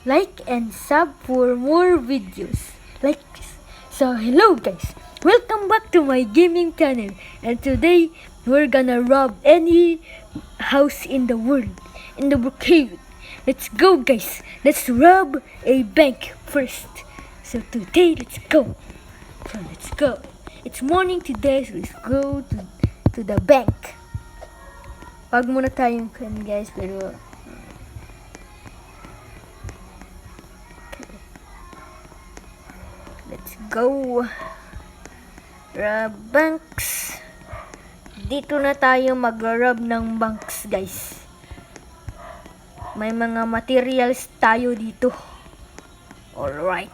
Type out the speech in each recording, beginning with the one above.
like and sub for more videos like this. So hello guys, welcome back to my gaming channel, and today we're gonna rob any house in the world, in the Brookhaven. Let's go guys, let's rob a bank first. So today, let's go. It's morning today, so let's go to the bank. Wag muna tayong guys, pero let's go. Rob banks. Dito na tayo mag-rob ng banks, guys. May mga materials tayo dito. Alright.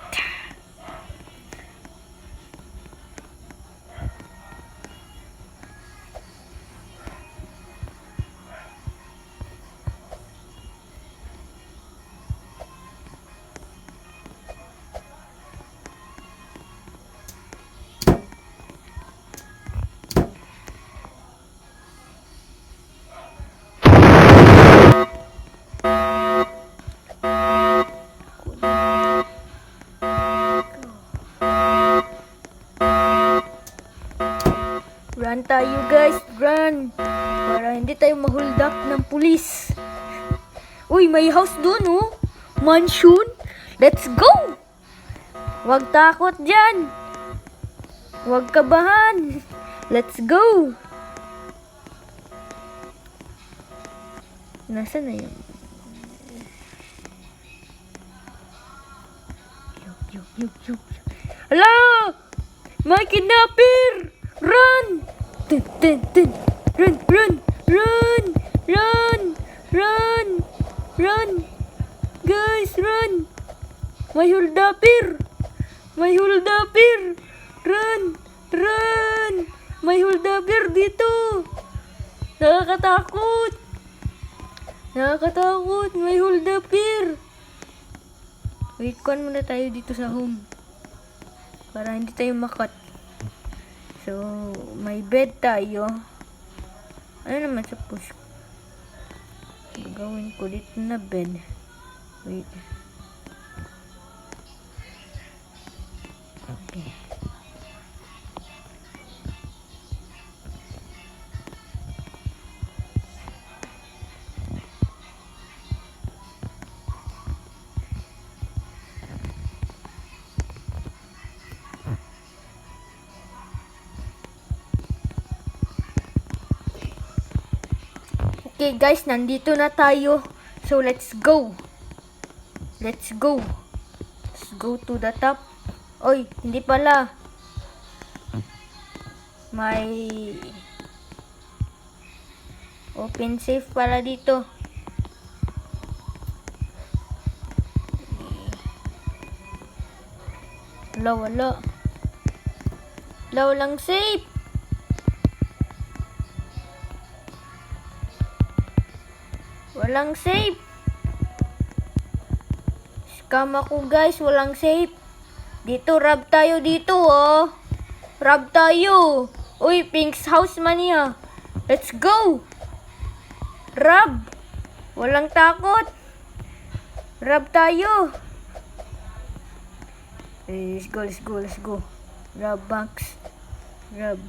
Run tayo guys, run! Para hindi tayo ma-hold up ng pulis. Uy, may house doon oh! Mansion! Let's go! Huwag takot dyan! Huwag kabahan! Let's go! Nasaan na yun? Yuk. Hello! May kidnapper! Run! Run! Guys, run! May holdapper! Run! May holdapper dito! Nakakatakot! May holdapper! Wait, kuhan muna tayo dito sa home. Para hindi tayo makat. So, may bed tayo. Ano naman sa push? Gagawin ko dito na bed. Wait. Okay. Okay guys, nandito na tayo. So let's go. Let's go to the top. Oy, hindi pala. May open safe pala dito. Wala. Walang safe. Walang safe. Scam ako guys, walang safe. Dito, rob tayo dito oh. Rob tayo. Uy, Pink's house man niya. Let's go. Rob. Walang takot. Rob tayo. Let's go. Rob banks. Rob.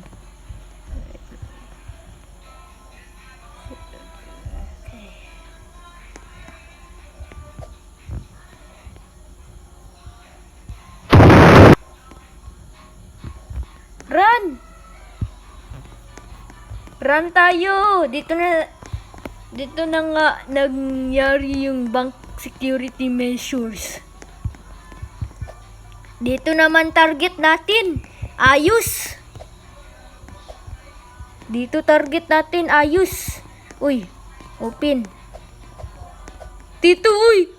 Run tayo! Dito na nga nangyari yung bank security measures. Dito naman target natin. Ayos! Dito target natin. Ayos! Uy! Open. Dito!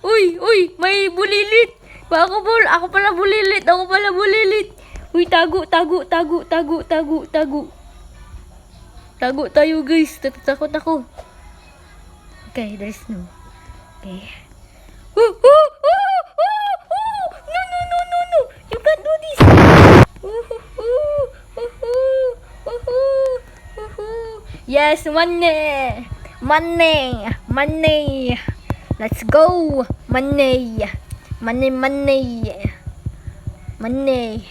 Uy! May bulilit! Ako pala bulilit! Uy! Tago! Tago tayo guys. Takot ako. Okay, there's no. Okay. No. You can't do this. Yes, money. Let's go. Money. Money, money. Money.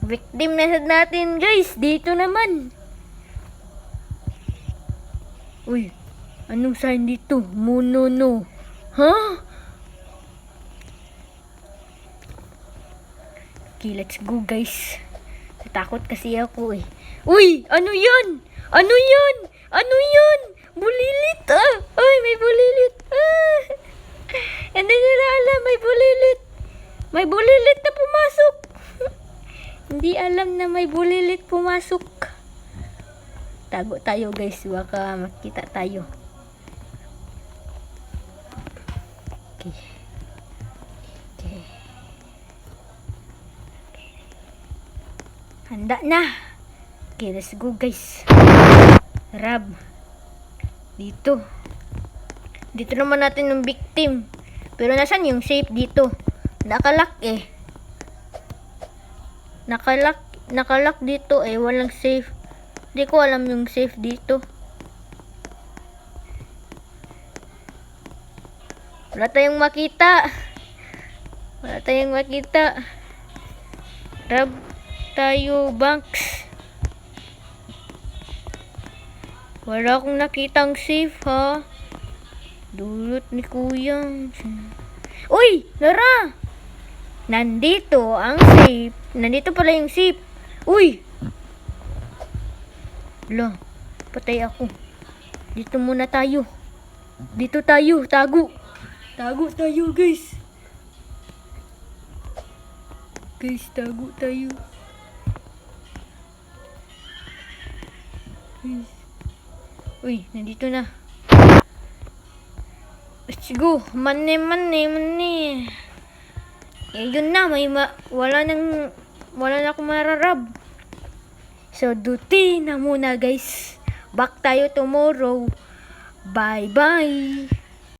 Victim na natin, guys. Dito naman. Uy, anong sign dito? Monono. Huh? Okay, let's go, guys. Natakot kasi ako eh. Uy, ano yan? Ano yan? Ano yan? Bulilit ah. Ay, may bulilit. Ah. Hindi nila alam, may bulilit. May bulilit na pumasok. Hindi alam na may bulilit pumasok. Tago tayo, guys. Baka makita tayo. Okay. Okay. Handa na. Okay, let's go, guys. Rab. Dito. Dito naman natin yung victim. Pero nasan yung safe dito? Nakalock eh. Nakalock dito eh. Walang safe. Hindi ko alam yung safe dito. Wala tayong makita. Wala tayong makita. Rab tayo, Banks. Wala akong nakitang safe, ha? Dulot ni Kuyang. Uy! Lara! Nandito ang safe. Nandito pala yung safe. Uy! Wala. Patay ako. Dito muna tayo. Dito tayo. Tago. Tago tayo, guys. Guys, tago tayo. Guys. Uy, nandito na. Let's go. Money, money, money. Eh, yun na. Wala na akong mararab. So, duty na muna, guys. Back tayo tomorrow. Bye-bye.